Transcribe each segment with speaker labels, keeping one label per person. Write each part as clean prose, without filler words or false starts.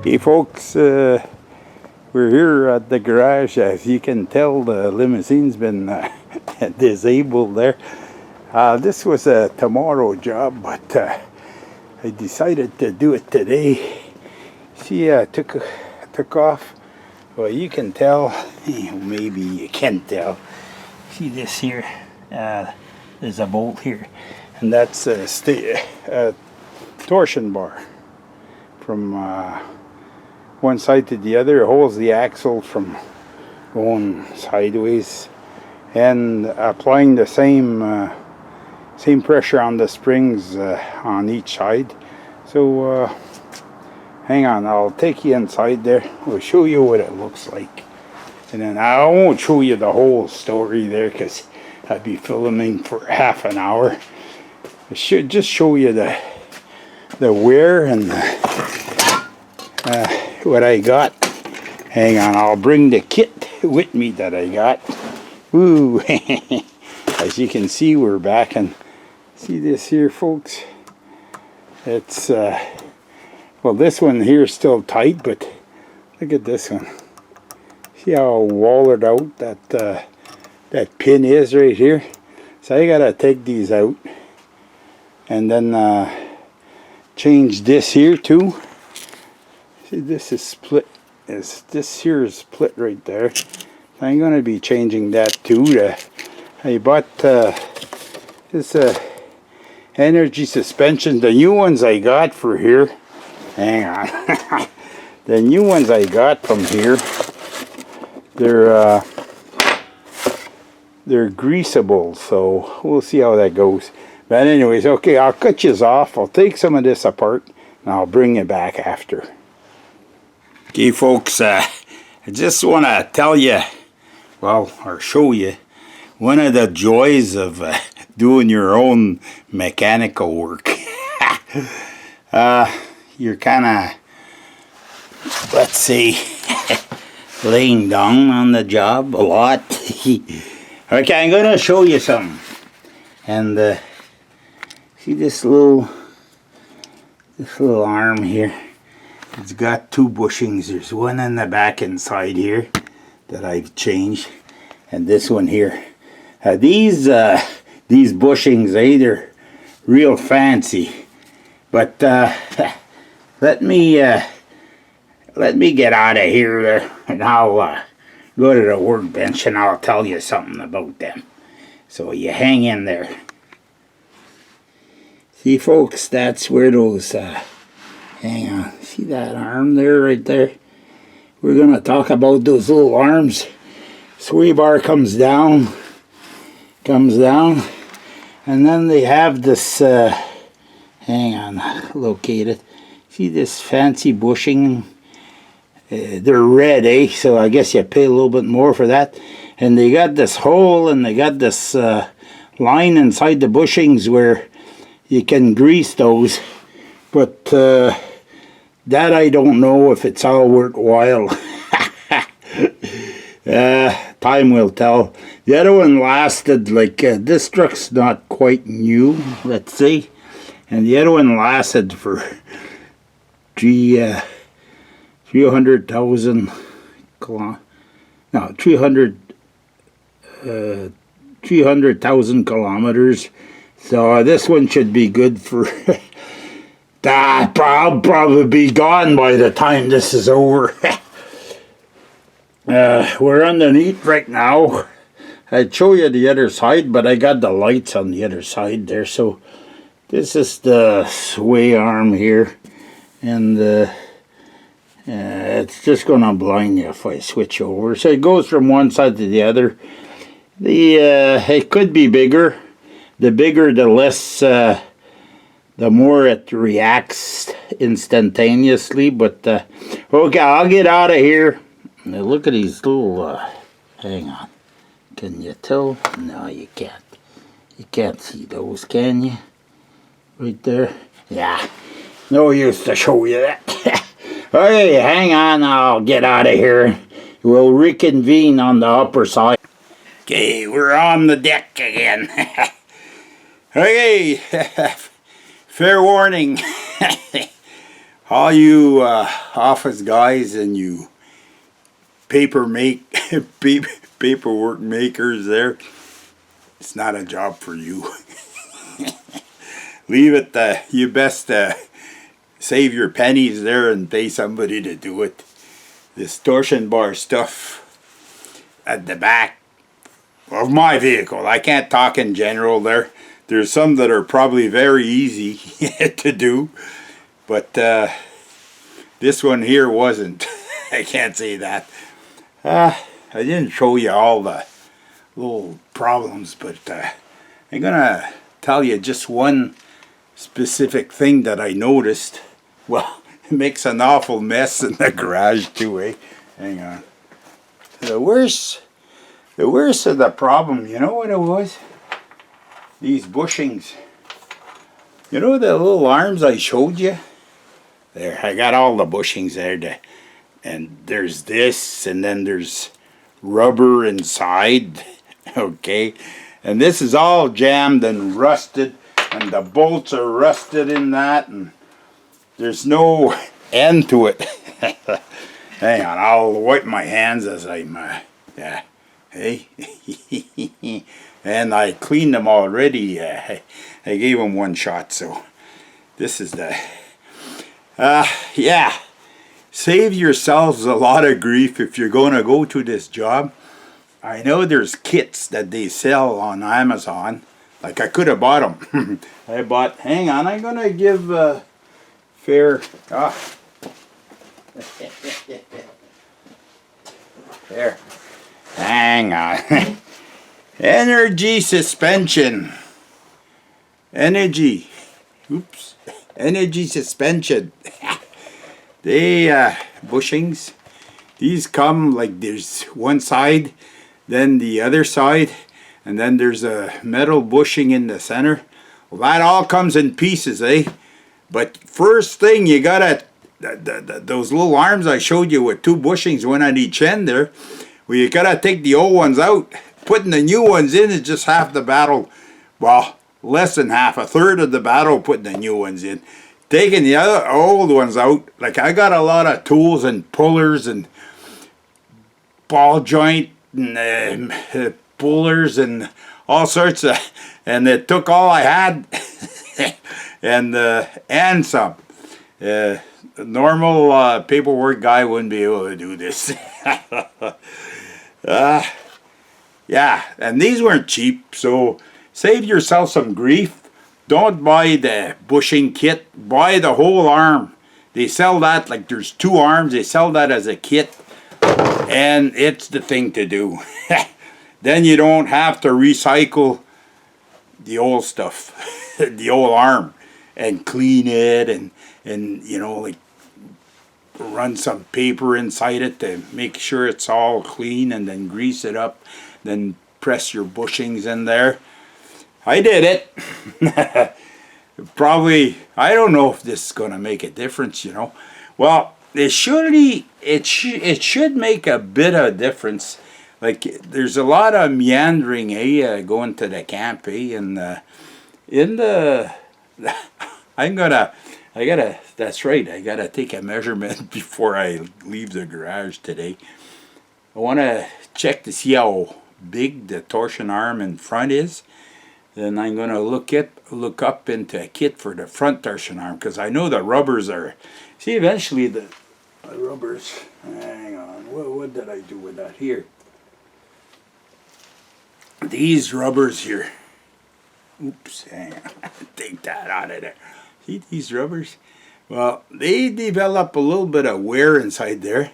Speaker 1: Hey folks, we're here at the garage. As you can tell, the limousine's been disabled there. This was a tomorrow job, but I decided to do it today. See, took off. Well, you can tell, maybe you can't tell. See this here? There's a bolt here, and that's a torsion bar from one side to the other. It holds the axle from going sideways, and applying the same pressure on the springs on each side. So hang on, I'll take you inside there. We'll show you what it looks like, and then I won't show you the whole story there because I'd be filming for half an hour. I should just show you the wear and what I got. Hang on, I'll bring the kit with me that I got. Woo! As you can see, we're back, and see this here, folks. It's well, this one here is still tight, but look at this one. See how wallered out that pin is right here? So I gotta take these out, and then change this here too. See, this is split. This here is split right there. I'm gonna be changing that too. I bought this energy suspension. The new ones I got for here. Hang on. The new ones I got from here. They're greasable, so we'll see how that goes. But anyways, okay, I'll cut you off. I'll take some of this apart, and I'll bring it back after. Okay, folks, I just want to tell you, well, or show you, one of the joys of doing your own mechanical work. You're kind of, let's say, laying down on the job a lot. Okay, I'm going to show you something. And see this little arm here? It's got two bushings. There's one in the back and side here that I've changed, and this one here. These bushings, they're real fancy, but let me get out of here there, and I'll go to the workbench and I'll tell you something about them. So you hang in there. See, folks, that's where those hang on. See that arm there, right there? We're going to talk about those little arms. Sway bar comes down, and then they have this, hang on, locate it. See this fancy bushing? They're red, eh? So I guess you pay a little bit more for that. And they got this hole, and they got this line inside the bushings where you can grease those. But that I don't know if it's all worthwhile. Time will tell. The other one lasted like, this truck's not quite new, let's see. And the other one lasted for 300,000 kilometers. So this one should be good for I'll probably be gone by the time this is over. We're underneath right now. I'd show you the other side, but I got the lights on the other side there. So this is the sway arm here, and it's just going to blind you if I switch over. So it goes from one side to the other. It could be bigger. The bigger, the less, the more it reacts instantaneously. But okay, I'll get out of here. Now look at these little. Hang on. Can you tell? No, you can't. You can't see those, can you? Right there. Yeah. No use to show you that. Okay, hang on. I'll get out of here. We'll reconvene on the upper side. Okay, we're on the deck again. Okay, fair warning. All you office guys and you paperwork makers there, it's not a job for you. Leave it. You best save your pennies there and pay somebody to do it. This torsion bar stuff at the back of my vehicle, I can't talk in general there. There's some that are probably very easy to do, but this one here wasn't. I can't say that. I didn't show you all the little problems, but I'm gonna tell you just one specific thing that I noticed. Well, it makes an awful mess in the garage too, eh? Hang on. The worst of the problem, you know what it was? These bushings. You know the little arms I showed you? There, I got all the bushings there. And there's this, and then there's rubber inside. Okay? And this is all jammed and rusted, and the bolts are rusted in that, and there's no end to it. Hang on, I'll wipe my hands as I'm, yeah, hey? And I cleaned them already. I gave them one shot, so this is the, yeah. Save yourselves a lot of grief if you're going to go to this job. I know there's kits that they sell on Amazon. Like I could have bought them. I bought, hang on, I'm going to give fair, there, hang on. Energy suspension. Energy suspension. They, bushings, these come like there's one side, then the other side, and then there's a metal bushing in the center. Well, that all comes in pieces, eh? But first thing you gotta, those little arms I showed you with two bushings, one on each end there, well, you gotta take the old ones out. Putting the new ones in is just half the battle. Well, less than half, a third of the battle putting the new ones in. Taking the other old ones out, like I got a lot of tools and pullers and ball joint and pullers and all sorts of, and it took all I had and some. A normal paperwork guy wouldn't be able to do this. Yeah, and these weren't cheap, so save yourself some grief. Don't buy the bushing kit, buy the whole arm. They sell that, like there's two arms, they sell that as a kit, and it's the thing to do. Then you don't have to recycle the old stuff, the old arm, and clean it, and you know, like run some paper inside it to make sure it's all clean, and then grease it up, then press your bushings in there. I did it. Probably, I don't know if this is going to make a difference, you know. Well, it should make a bit of difference. Like, there's a lot of meandering, going to the camp, and that's right, I gotta take a measurement before I leave the garage today. I want to check to see how big the torsion arm in front is. Then I'm going to look up into a kit for the front torsion arm, because I know the rubbers are, see, eventually the rubbers, hang on, what did I do with that here? These rubbers here, oops, hang on, take that out of there. See these rubbers? Well, they develop a little bit of wear inside there,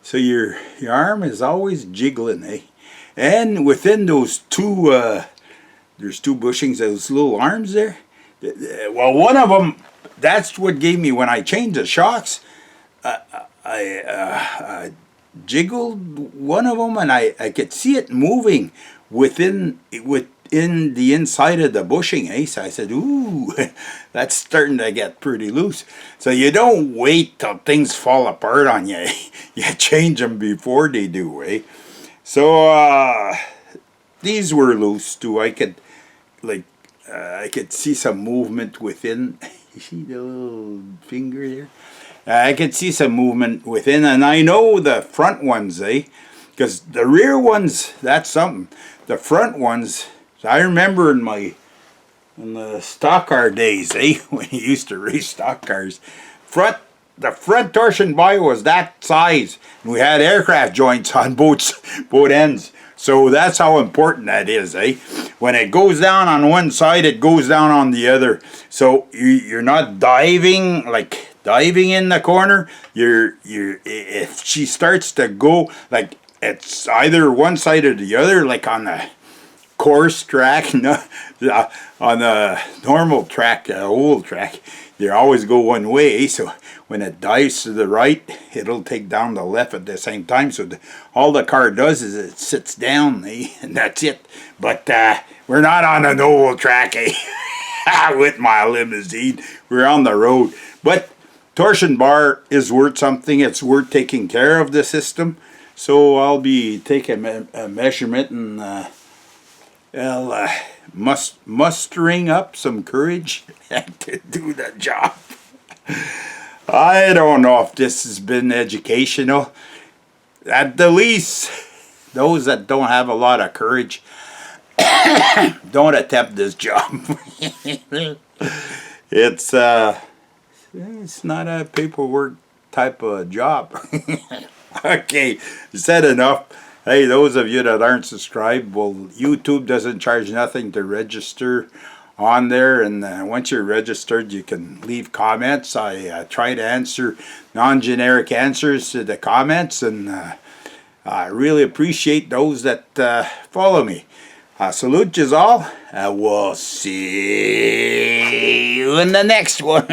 Speaker 1: so your arm is always jiggling, eh? And within those two, there's two bushings, those little arms there. Well, one of them, that's what gave me, when I changed the shocks, I jiggled one of them, and I could see it moving within the inside of the bushing, eh? So I said, ooh, that's starting to get pretty loose. So you don't wait till things fall apart on you. You change them before they do, eh? So these were loose too. I could, like, I could see some movement within. You see the little finger there? I could see some movement within, and I know the front ones, because the rear ones, that's something. The front ones, I remember in the stock car days, when you used to race stock cars, the front torsion bar was that size, and we had aircraft joints on both ends. So that's how important that is, When it goes down on one side, it goes down on the other. So you're not diving in the corner. If she starts to go, like, it's either one side or the other, like on the course track, no, on the normal track, old track, they always go one way. So when it dives to the right, it'll take down the left at the same time. So all the car does is it sits down, and that's it. But we're not on an oval track, with my limousine. We're on the road. But torsion bar is worth something. It's worth taking care of the system. So I'll be taking a measurement and mustering up some courage to do the job. I don't know if this has been educational. At the least, those that don't have a lot of courage, don't attempt this job. It's not a paperwork type of job. Okay, said enough. Hey, those of you that aren't subscribed, well, YouTube doesn't charge nothing to register on there, and once you're registered, you can leave comments. I try to answer non-generic answers to the comments, and I really appreciate those that follow me. Salute you all, and we'll see you in the next one.